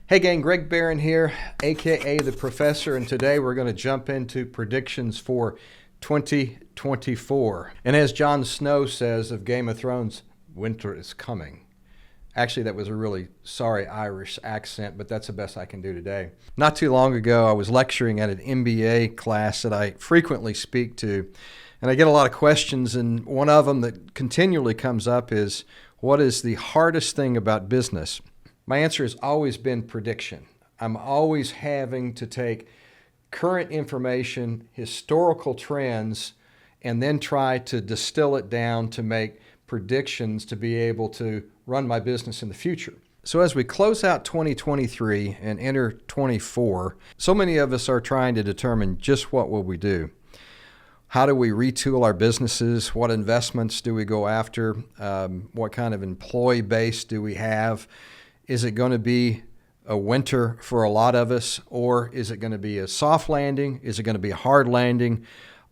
Hey gang, Greg Barron here, aka The Professor, and today we're going to jump into predictions for 2024. And as Jon Snow says of Game of Thrones, winter is coming. Actually, that was a really sorry Irish accent, but that's the best I can do today. Not too long ago, I was lecturing at an MBA class that I frequently speak to, and I get a lot of questions, and one of them that continually comes up is, what is the hardest thing about business? My answer has always been prediction. I'm always having to take current information, historical trends, and then try to distill it down to make predictions to be able to run my business in the future. So as we close out 2023 and enter 24, so many of us are trying to determine just what will we do. How do we retool our businesses? What investments do we go after? What kind of employee base do we have? Is it going to be a winter for a lot of us, or is it going to be a soft landing? Is it going to be a hard landing?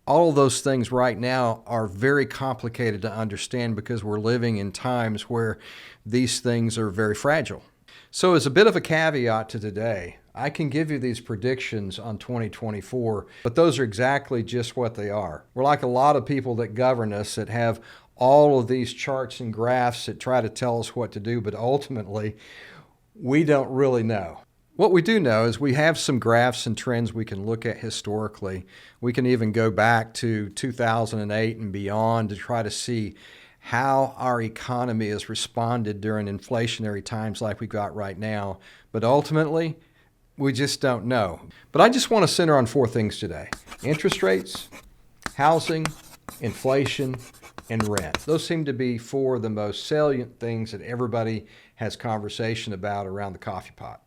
All of those things right now are very complicated to understand because we're living in times where these things are very fragile. So as a bit of a caveat to today, I can give you these predictions on 2024, but those are exactly just what they are. We're like a lot of people that govern us that have all of these charts and graphs that try to tell us what to do, but ultimately, we don't really know. What we do know is we have some graphs and trends we can look at historically. We can even go back to 2008 and beyond to try to see how our economy has responded during inflationary times like we've got right now. But ultimately, we just don't know. But I just want to center on four things today: interest rates, housing, inflation, and rent. Those seem to be four of the most salient things that everybody has conversation about around the coffee pot.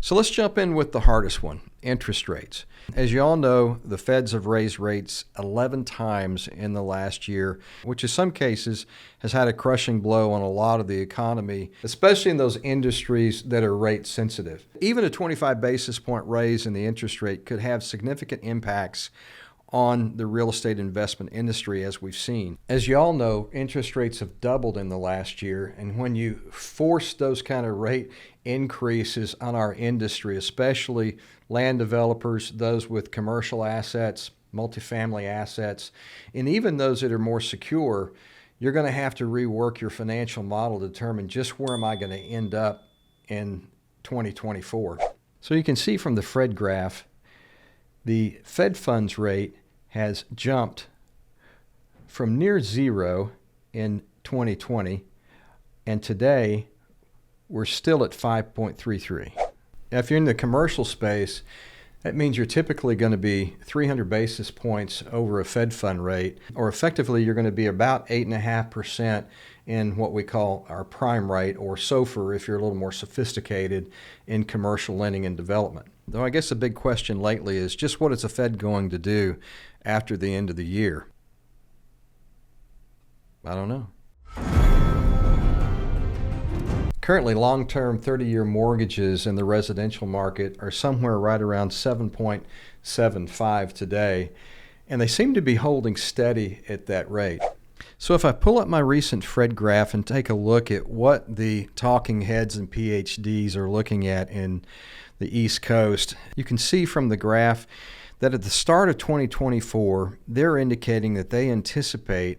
So let's jump in with the hardest one, interest rates. As you all know, the Feds have raised rates 11 times in the last year, which in some cases has had a crushing blow on a lot of the economy, especially in those industries that are rate sensitive. Even a 25 basis point raise in the interest rate could have significant impacts on the real estate investment industry, as we've seen. As you all know, interest rates have doubled in the last year, and when you force those kind of rate increases on our industry, especially land developers, those with commercial assets, multifamily assets, and even those that are more secure, you're going to have to rework your financial model to determine just where am I going to end up in 2024. So you can see from the Fed graph, the Fed funds rate has jumped from near zero in 2020, and today we're still at 5.33. Now, if you're in the commercial space, that means you're typically going to be 300 basis points over a Fed fund rate, or effectively you're going to be about 8.5% in what we call our prime rate, or SOFR if you're a little more sophisticated in commercial lending and development. Though I guess the big question lately is just what is the Fed going to do after the end of the year? I don't know. Currently, long-term 30-year mortgages in the residential market are somewhere right around 7.75 today, and they seem to be holding steady at that rate. So if I pull up my recent Fed graph and take a look at what the talking heads and PhDs are looking at in the East Coast, you can see from the graph that at the start of 2024, they're indicating that they anticipate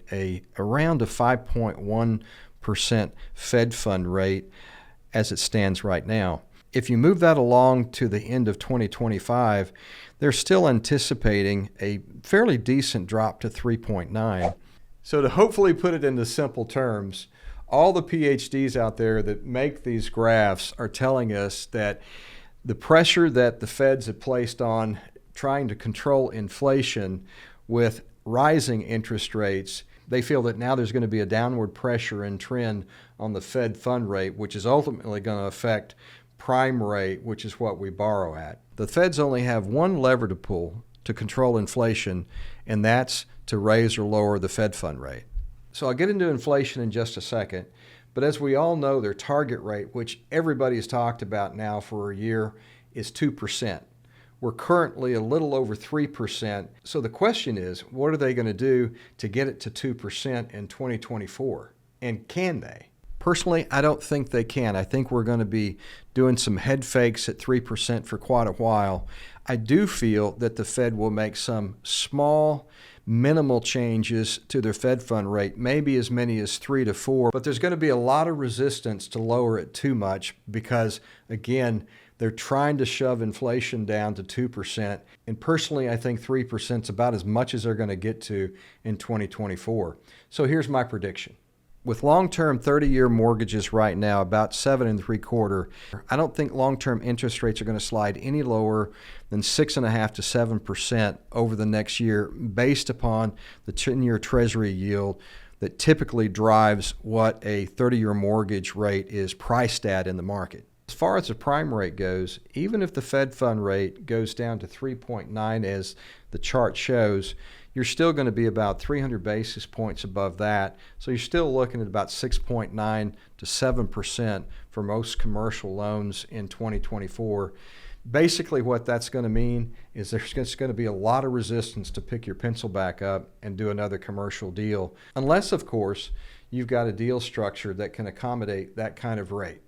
around a 5.1% Fed fund rate as it stands right now. If you move that along to the end of 2025, they're still anticipating a fairly decent drop to 3.9. So to hopefully put it into simple terms, all the PhDs out there that make these graphs are telling us that the pressure that the Feds have placed on trying to control inflation with rising interest rates, they feel that now there's going to be a downward pressure and trend on the Fed fund rate, which is ultimately going to affect prime rate, which is what we borrow at. The Feds only have one lever to pull to control inflation, and that's to raise or lower the Fed fund rate. So I'll get into inflation in just a second, but as we all know, their target rate, which everybody has talked about now for a year, is 2%. We're currently a little over 3%. So the question is, what are they going to do to get it to 2% in 2024? And can they? Personally, I don't think they can. I think we're going to be doing some head fakes at 3% for quite a while. I do feel that the Fed will make some small, minimal changes to their Fed fund rate, maybe as many as 3 to 4, but there's going to be a lot of resistance to lower it too much because, again, they're trying to shove inflation down to 2%. And personally, I think 3% is about as much as they're going to get to in 2024. So here's my prediction. With long-term 30-year mortgages right now about 7.75%, I don't think long-term interest rates are going to slide any lower than 6.5% to 7% over the next year based upon the 10-year Treasury yield that typically drives what a 30-year mortgage rate is priced at in the market. As far as the prime rate goes, even if the Fed fund rate goes down to 3.9 as the chart shows, you're still going to be about 300 basis points above that. So you're still looking at about 6.9 to 7% for most commercial loans in 2024. Basically what that's going to mean is there's just going to be a lot of resistance to pick your pencil back up and do another commercial deal. Unless, of course, you've got a deal structure that can accommodate that kind of rate.